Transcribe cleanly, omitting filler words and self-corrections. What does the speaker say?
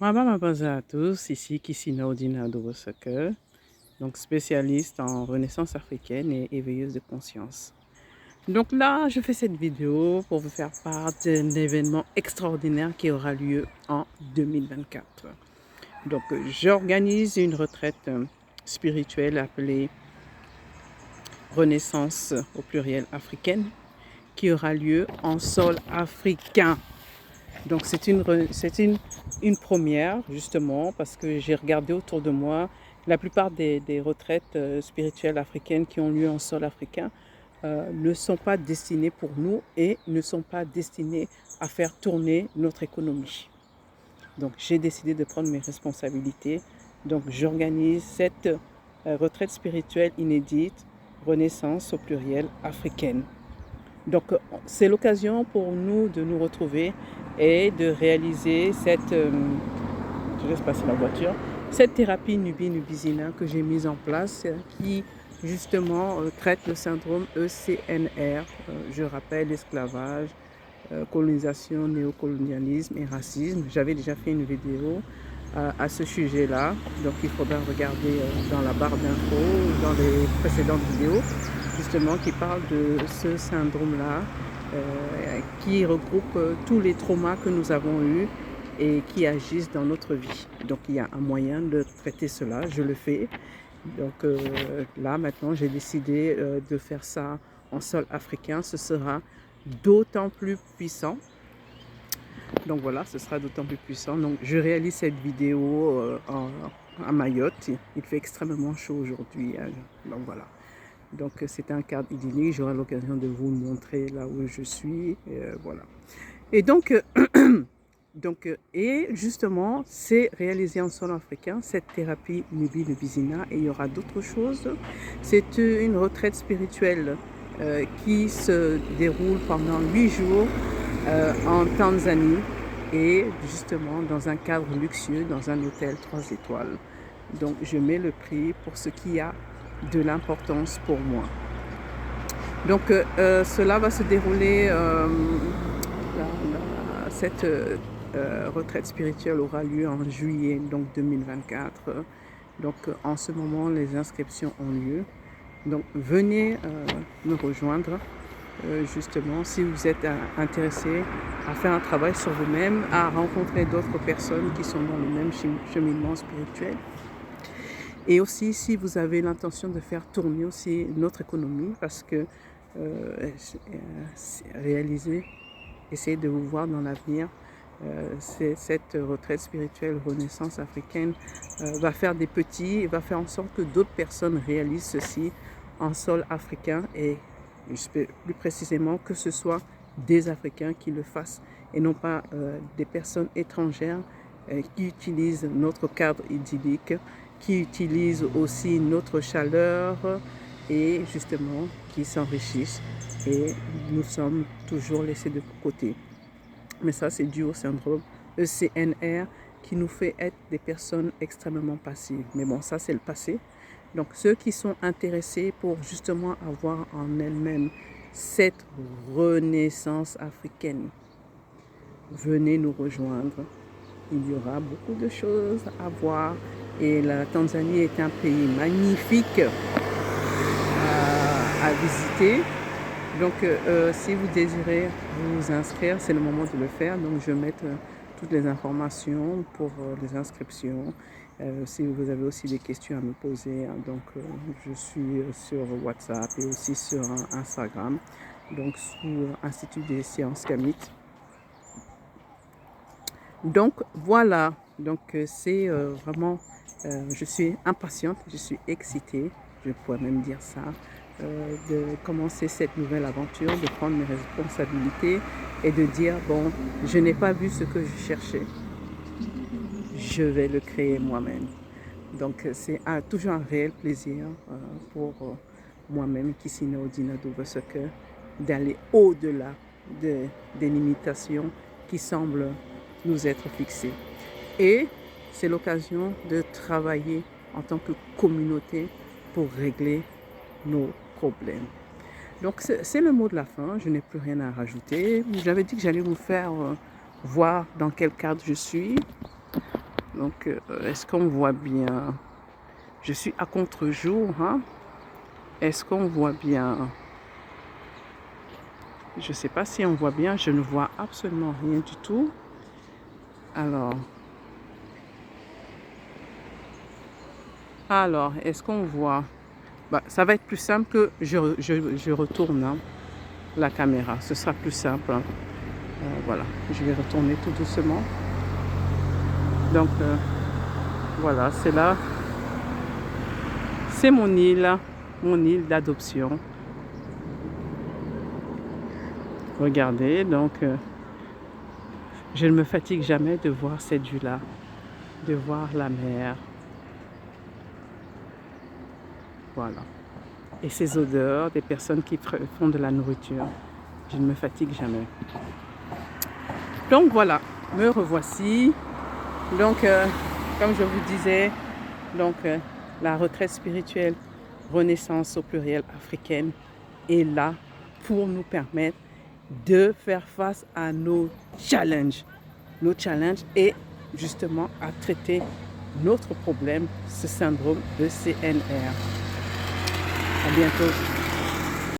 Mabaza à tous, ici Kissina Odina Dobosaka, donc spécialiste en renaissance africaine et éveilleuse de conscience. Donc là, je fais cette vidéo pour vous faire part d'un événement extraordinaire qui aura lieu en 2024. Donc j'organise une retraite spirituelle appelée Renaissance au pluriel africaine qui aura lieu en sol africain. Donc c'est une première justement parce que j'ai regardé autour de moi la plupart des retraites spirituelles africaines qui ont lieu en sol africain ne sont pas destinées pour nous et ne sont pas destinées à faire tourner notre économie. Donc j'ai décidé de prendre mes responsabilités. Donc j'organise cette retraite spirituelle inédite, Renaissance au pluriel africaine. Donc, c'est l'occasion pour nous de nous retrouver et de réaliser je laisse passer la voiture, cette thérapie Nubi-Nubizina que j'ai mise en place qui justement traite le syndrome ECNR. Je rappelle esclavage, colonisation, néocolonialisme et racisme. J'avais déjà fait une vidéo à ce sujet-là, donc il faudra regarder dans la barre d'infos, dans les précédentes vidéos, justement qui parle de ce syndrome-là, qui regroupe tous les traumas que nous avons eus et qui agissent dans notre vie. Donc il y a un moyen de traiter cela, je le fais. Donc là maintenant j'ai décidé de faire ça en sol africain, ce sera d'autant plus puissant. Donc voilà, ce sera d'autant plus puissant. Donc je réalise cette vidéo à Mayotte. Il fait extrêmement chaud aujourd'hui. Donc voilà. Donc c'est un cadre idyllique. J'aurai l'occasion de vous montrer là où je suis. Voilà. Et donc, et justement, c'est réalisé en sol africain, cette thérapie Nubi-Nubizina. Et il y aura d'autres choses. C'est une retraite spirituelle qui se déroule pendant 8 jours en Tanzanie et justement dans un cadre luxueux, dans un hôtel 3 étoiles. Donc je mets le prix pour ce qui a de l'importance pour moi. Donc cela va se dérouler, cette retraite spirituelle aura lieu en juillet donc 2024. Donc en ce moment les inscriptions ont lieu. Donc venez me rejoindre justement si vous êtes intéressé à faire un travail sur vous-même, à rencontrer d'autres personnes qui sont dans le même cheminement spirituel. Et aussi si vous avez l'intention de faire tourner aussi notre économie parce que réaliser, essayer de vous voir dans l'avenir. Cette retraite spirituelle Renaissance africaine va faire des petits, va faire en sorte que d'autres personnes réalisent ceci en sol africain et plus précisément que ce soit des Africains qui le fassent et non pas des personnes étrangères qui utilisent notre cadre idyllique, qui utilisent aussi notre chaleur et justement qui s'enrichissent et nous sommes toujours laissés de côté. Mais ça, c'est dû au syndrome ECNR qui nous fait être des personnes extrêmement passives. Mais bon, ça, c'est le passé. Donc, ceux qui sont intéressés pour justement avoir en elles-mêmes cette renaissance africaine, venez nous rejoindre. Il y aura beaucoup de choses à voir. Et la Tanzanie est un pays magnifique à visiter. Donc, si vous désirez vous inscrire, c'est le moment de le faire. Donc, je vais mettre toutes les informations pour les inscriptions. Si vous avez aussi des questions à me poser, hein, donc je suis sur WhatsApp et aussi sur Instagram, donc sous Institut des sciences kamites. Donc, voilà. Donc, c'est vraiment, je suis impatiente, je suis excitée, je pourrais même dire ça. De commencer cette nouvelle aventure, de prendre mes responsabilités et de dire, bon, je n'ai pas vu ce que je cherchais, je vais le créer moi-même. Donc c'est toujours un réel plaisir pour moi-même, Kissina Odina Dobosaka, d'aller au-delà des limitations qui semblent nous être fixées. Et c'est l'occasion de travailler en tant que communauté pour régler nos problèmes. Donc c'est le mot de la fin, je n'ai plus rien à rajouter. J'avais dit que j'allais vous faire voir dans quel cadre je suis. Donc, est-ce qu'on voit bien? Je suis à contre-jour, hein? Est-ce qu'on voit bien? Je ne sais pas si on voit bien, je ne vois absolument rien du tout. Alors, est-ce qu'on voit? Bah, ça va être plus simple que je retourne, hein, la caméra. Ce sera plus simple, hein. Voilà, je vais retourner tout doucement. Donc, voilà, c'est là. C'est mon île d'adoption. Regardez, donc, je ne me fatigue jamais de voir cette vue-là, de voir la mer. Voilà. Et ces odeurs des personnes qui font de la nourriture. Je ne me fatigue jamais. Donc voilà, me revoici. Donc, comme je vous disais, donc, la retraite spirituelle Renaissance au pluriel africaine est là pour nous permettre de faire face à nos challenges. Nos challenges et justement à traiter notre problème, ce syndrome de CNR. À bientôt.